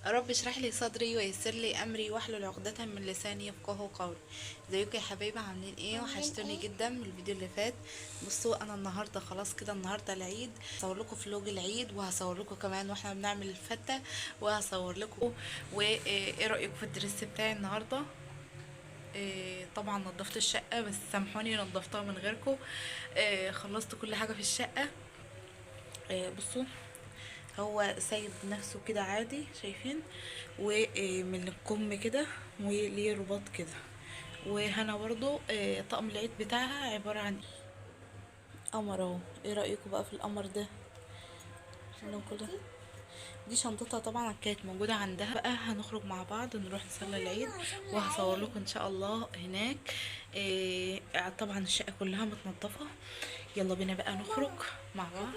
رب اشرح لي صدري ويسر لي امري واحلل عقدة من لساني يفقهوا قولي. ازيكم يا حبايبي؟ عاملين ايه؟ عاملين وحشتوني ايه؟ جدا من الفيديو اللي فات. بصوا انا النهارده خلاص كده، النهارده العيد، هصور لكم فلوج العيد وهصور لكم كمان واحنا بنعمل الفته، وهصور لكم. وايه رايكم في الدرس بتاعي النهارده؟ طبعا نظفت الشقه، بس سامحوني نظفتها من غيركم. خلصت كل حاجه في الشقه. بصوا، هو سايب نفسه كده عادي، شايفين؟ ومن الكم كده، وليه رباط كده. وهنا برضو طقم العيد بتاعها عبارة عن قمر اهو. ايه رأيكم بقى في القمر ده؟ شنو كده؟ شنطتي. دي شنطتها طبعا كانت موجودة عندها. بقى هنخرج مع بعض نروح نصلي العيد، عشان وهصور العيد. لكم ان شاء الله هناك. طبعا الشقة كلها متنظفة. يلا بينا بقى نخرج مع بعض.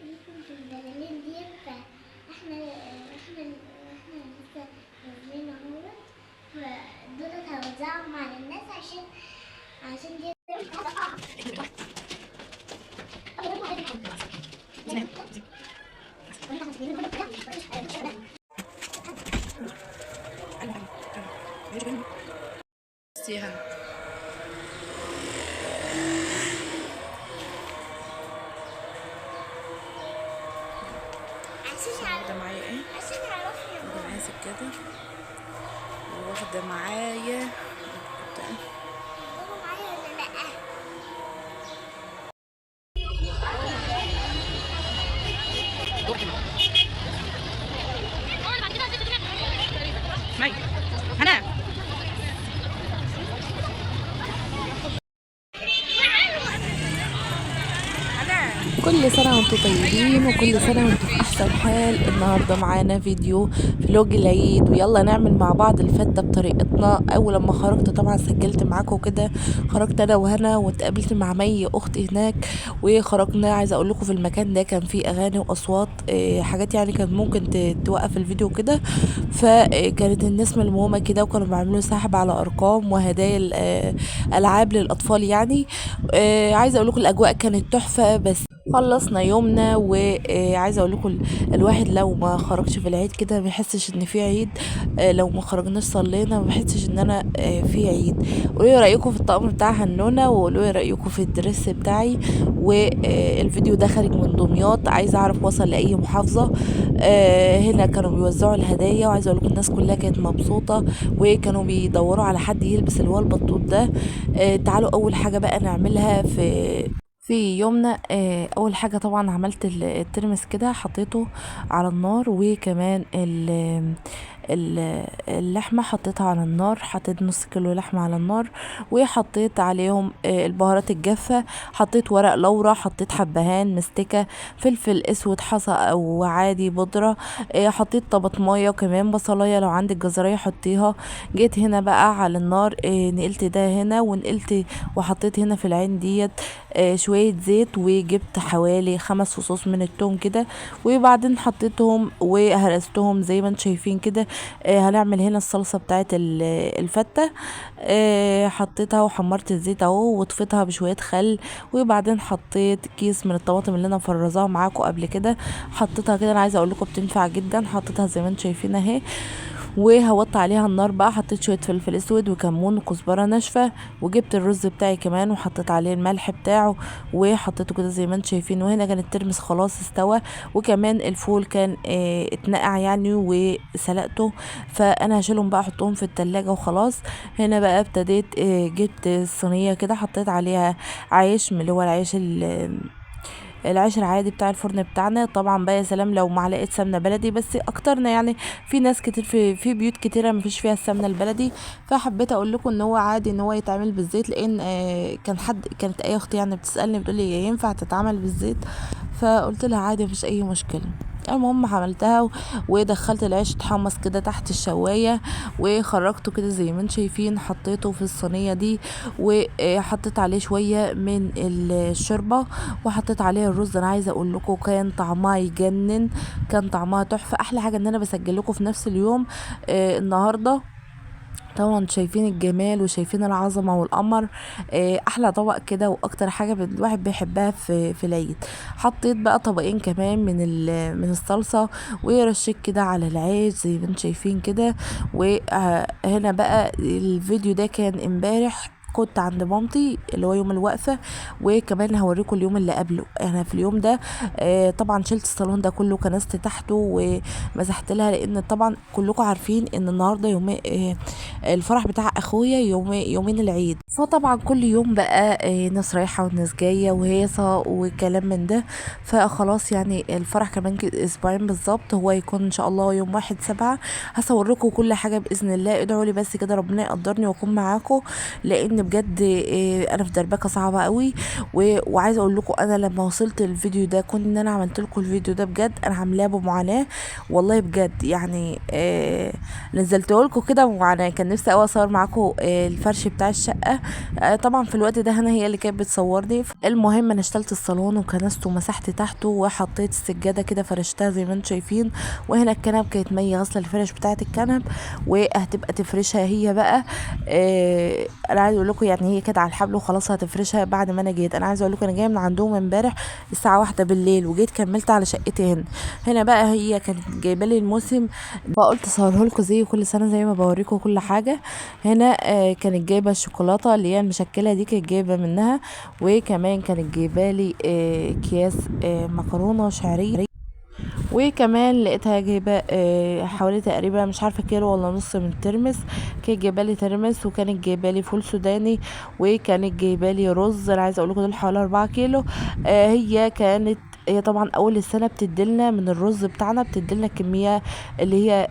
ليكم في البلالين دي احنا لسه نازلين اهوت. فدول هوزعهم على الناس عشان دي بصي هنا، بصي انا واخدة معايا ايه. عشان يعرفوا واخدة ياخدوها. معايا سكادة، وواخدة معايا بتاع. ياخدوها معايا ولا لأ؟ مي هنا. كل سنة وانتم طيبين وكل سنة وانتم في أحسن حال. النهاردة معانا فيديو فلوج العيد، ويلا نعمل مع بعض الفتة بطريقتنا. أول لما خرجت طبعا سجلت معاكم كده. خرجت أنا وهنا واتقابلت مع مي أختي هناك، وخرجنا. عايزة أقول لكم في المكان ده كان فيه أغاني وأصوات، حاجات يعني كانت ممكن توقف الفيديو كده. فكانت الناس ملمومة كده، وكانوا بيعملوا سحب على أرقام وهدايا ألعاب للأطفال يعني. عايزة أقول لكم الأجواء كانت تحفة. بس خلصنا يومنا، وعايزه اقول لكم الواحد لو ما خرجش في العيد كده ما بيحسش ان في عيد. لو ما خرجناش صلينا ما بحسش ان انا في عيد. قولوا لي رايكم في الطقم بتاع هنونه، وقولوا لي رايكم في الدرس بتاعي. والفيديو ده خارج من دمياط، عايزه اعرف وصل لاي محافظه. هنا كانوا بيوزعوا الهدايا، وعايزه اقول لكم الناس كلها كانت مبسوطه، وكانوا بيدوروا على حد يلبس اللي هو البطوط ده. تعالوا اول حاجه بقى نعملها في يومنا. اول حاجه طبعا عملت الترمس كده، حطيته على النار. وكمان اللحمه حطيتها على النار، حطيت نص كيلو لحمه على النار، وحطيت عليهم البهارات الجافه. حطيت ورق لورا، حطيت حبهان مستكه، فلفل اسود حصى او عادي بودره. حطيت طماطمايه، وكمان بصلايه لو عندك جزريه حطيها. جيت هنا بقى على النار، نقلت ده هنا ونقلت، وحطيت هنا في العين ديت شوية زيت، وجبت حوالي 5 فصوص من التوم كده، وبعدين حطيتهم وهرستهم زي ما انتم شايفين كده. هنعمل هنا الصلصة بتاعت الفتة. حطيتها وحمرت الزيت اهو، وطفيتها بشوية خل. وبعدين حطيت كيس من الطماطم اللي انا مفرزاها معاكم قبل كده، حطيتها كده. انا عايزه اقول لكم بتنفع جدا، حطيتها زي ما انتم شايفين اهي. وهوطي عليها النار بقى، حطيت شويه فلفل اسود وكمون وكزبره ناشفه. وجبت الرز بتاعي كمان وحطيت عليه الملح بتاعه، وحطيته كده زي ما انتم شايفين. وهنا كان الترمس خلاص استوى، وكمان الفول كان اتنقع يعني وسلقته. فانا هشيلهم بقى احطهم في التلاجة وخلاص. هنا بقى ابتديت جبت الصينيه كده، حطيت عليها عيش من اللي هو العيش العادي بتاع الفرن بتاعنا. طبعا بقى يا سلام لو معلقه سمنه بلدي، بس اكترنا يعني في ناس كتير، في بيوت كتيره ما فيش فيها السمنه البلدي. فحبيت اقول لكم ان هو عادي ان هو يتعمل بالزيت، لان كانت اي اختي يعني بتسالني بتقول لي ينفع تتعمل بالزيت؟ فقلت لها عادي مفيش اي مشكله. المهم عملتها ودخلت العيش اتحمص كده تحت الشوايه، وخرجته كده زي ما انتم شايفين. حطيته في الصينيه دي، وحطيت عليه شويه من الشوربه، وحطيت عليه الرز. انا عايزه اقول لكم كان طعمها يجنن، كان طعمها تحفه. احلى حاجه ان انا بسجل لكم في نفس اليوم النهارده طبعا شايفين الجمال وشايفين العظمة والقمر. احلى طبق كده واكتر حاجة الواحد بيحبها في العيد. حطيت بقى طبقين كمان من الصلصة، ورشيت كده على العيش زي ما انتم شايفين كده. وهنا بقى الفيديو ده كان امبارح، كنت عند مامتي اللي هو يوم الوقفة. وكمان هوريكم اليوم اللي قبله. انا في اليوم ده طبعا شلت الصالون ده كله، كنست تحته ومسحت لها، لان طبعا كلكم عارفين ان النهارده يوم الفرح بتاع اخويا يومين العيد. فطبعا كل يوم بقى ناس رايحة وناس جاية وهيصة وكلام من ده. فخلاص يعني الفرح كمان اسبوعين بالظبط، هو يكون ان شاء الله يوم 1/7. هصور لكم كل حاجة بإذن الله. ادعوا لي بس كده ربنا يقدرني واكون معاكم، لان بجد انا في دربكة صعبة قوي. وعايزة اقول لكم انا لما وصلت الفيديو ده كنت ان انا عملت لكم الفيديو ده بجد انا عاملاه بمعاناة والله بجد. يعني نزلته لكم كده بمعاناة. كان نفسي قوي اصور معاكم الفرش بتاع الشقة. طبعا في الوقت ده هنا هي اللي كانت بتصورني. المهم انا اشتلت الصالون وكنسته ومسحت تحته وحطيت السجاده كده فرشتها زي ما انتم شايفين. وهنا الكنب كانت مي غاسله الفرش بتاعه الكنب وهتبقى تفرشها هي بقى. انا عايزه اقول لكم يعني هي كانت على الحبل وخلاص هتفرشها بعد ما انا جيت. انا عايزه اقول لكم انا جايه من عندهم امبارح الساعه 1 بالليل، وجيت كملت على شقتي هنا. هنا بقى هي كانت جايبه لي الموسم، فقلت اصوره لكم زي كل سنه زي ما بوريكم كل حاجه. هنا كانت جايبه الشوكولاته اللي هي المشكله دي، كانت جايبه منها. وكمان كانت جايبه لي اكياس مكرونه شعريه. وكمان لقيتها جايبه حوالي تقريبا مش عارفه كيلو ولا نص من الترمس. كانت جايبه لي ترمس، وكانت جايبه لي فول سوداني، وكانت جايبه لي رز. انا عايزه اقول لكم دول حوالي 4 كيلو. هي طبعا اول السنه بتديلنا من الرز بتاعنا، بتديلنا كميه اللي هي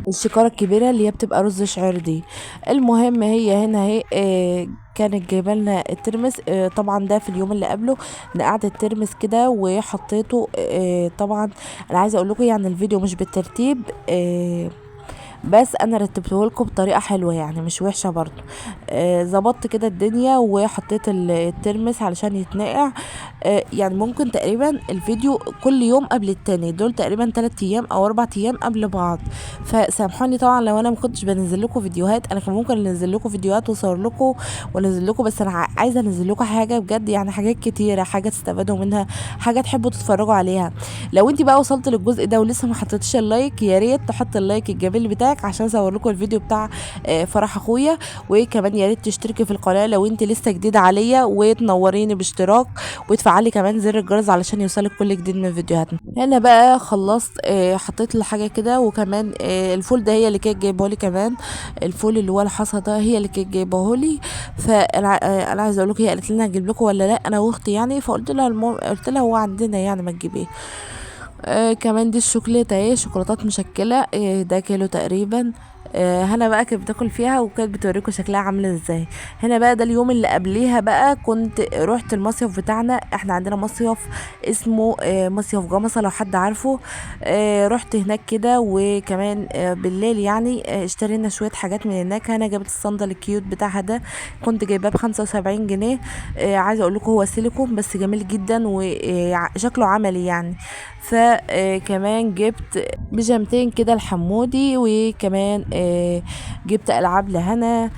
الشكاره الكبيره اللي هي بتبقى رز شعير دي. المهم هي هنا اهي كانت جايبه لنا الترمس. طبعا ده في اليوم اللي قبله نقعت الترمس كده وحطيته. طبعا انا عايزه اقول لكم يعني الفيديو مش بالترتيب، بس انا رتبته لكم بطريقه حلوه يعني مش وحشه برضو. ظبطت كده الدنيا وحطيت الترمس علشان يتنقع. يعني ممكن تقريبا الفيديو كل يوم قبل التاني، دول تقريبا 3 ايام او 4 ايام قبل بعض. فسامحوني طبعا لو انا ما كنتش بنزل لكم فيديوهات. انا كان ممكن انزل لكم فيديوهات واصور لكم وانزل لكم، بس انا عايزه انزل لكم حاجه بجد، يعني حاجات كتيره، حاجه تستفادوا منها، حاجه تحبوا تتفرجوا عليها. لو انت بقى وصلت للجزء ده ولسه ما حطيتيش اللايك، يا ريت تحط اللايك الجميل بتاعك عشان اصور لكم الفيديو بتاع فرح اخويا. وكمان يا ريت تشتركي في القناه لو انت لسه جديده عليا، وتنوريني باشتراك، وتفعلي كمان زر الجرس علشان يوصلك كل جديد من فيديوهاتنا. هنا بقى خلصت حطيت الحاجه كده. وكمان الفول ده هي اللي كانت جايبه لي كمان. الفول اللي هو الحصى ده هي اللي كانت جايبه لي. فانا عايزه اقول لكم هي قالت لنا اجيب لكم ولا لا، انا واختي يعني. فقلت لها قلت لها هو عندنا يعني ما تجيبيه. كمان دي الشوكولاته اهي، شوكولاتات مشكله. ده كيلو تقريبا. هنا بقى كانت بتاكل فيها وكانت بتوريكم شكلها عامل ازاي. هنا بقى ده اليوم اللي قبليها بقى كنت رحت المصيف بتاعنا. احنا عندنا مصيف اسمه مصيف جمصة لو حد عارفه. رحت هناك كده. وكمان بالليل يعني اشترينا شوية حاجات من هناك. انا جابت الصندل الكيوت بتاعها ده، كنت جايباه ب75 جنيه. عايزه اقول لكم هو سيليكون بس جميل جدا وشكله عملي يعني. فكمان جبت بيجامتين كده لحمودي. وكمان جبت العاب لهنا.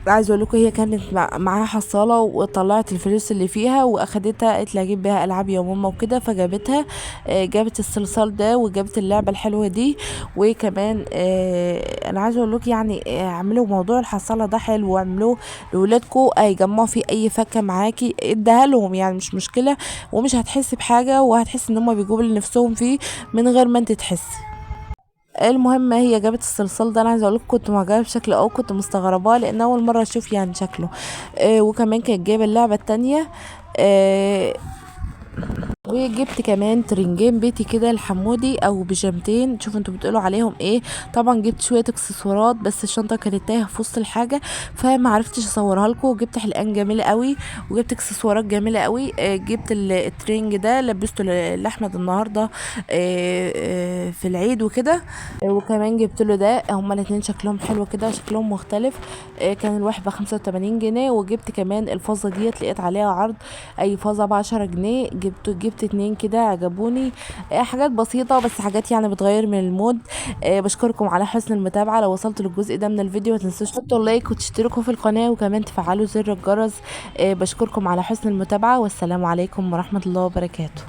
عايزه اقول لكم هي كانت معاها حصاله وطلعت الفلوس اللي فيها واخدتها، قالت لي اجيب بيها العاب يا ماما وكده، فجابتها. جابت الصلصال ده وجابت اللعبه الحلوه دي. وكمان انا عايزه اقول لكم يعني اعملوا موضوع الحصاله ده حلو، واعملوه لاولادكم يجمعوا فيه اي فكه معاكي اديها لهم يعني مش مشكله، ومش هتحسي بحاجه، وهتحسي ان هم بيجيبوا اللي نفسهم فيه من غير ما انت تحسي. المهم هي جابت الصلصال ده. انا عايزه اقول لكم كنت معجبه بشكله او كنت مستغرباه لان اول مره اشوف يعني شكله. وكمان كانت جايبه اللعبه التانية. وجبت كمان ترنجين بيتي كده لحمودي او بيجامتين، شوفوا انتوا بتقولوا عليهم ايه. طبعا جبت شويه اكسسوارات بس الشنطه كانت تايهه في وسط الحاجه فما عرفتش اصورها لكم. جبت حلقان جميله قوي وجبت اكسسوارات جميله قوي. جبت الترنج ده لبسته لاحمد النهارده في العيد وكده. وكمان جبت له ده، هما الاتنين شكلهم حلو كده وشكلهم مختلف. كان الواحد ب85 جنيه. وجبت كمان الفازه ديت لقيت عليها عرض، اي فازه ب10 جنيه. جبت جبت 2 كده عجبوني. حاجات بسيطة بس حاجات يعني بتغير من المود. بشكركم على حسن المتابعة. لو وصلتوا للجزء ده من الفيديو ما تنسوش تحطوا لايك وتشتركوا في القناة وكمان تفعلوا زر الجرس. بشكركم على حسن المتابعة، والسلام عليكم ورحمة الله وبركاته.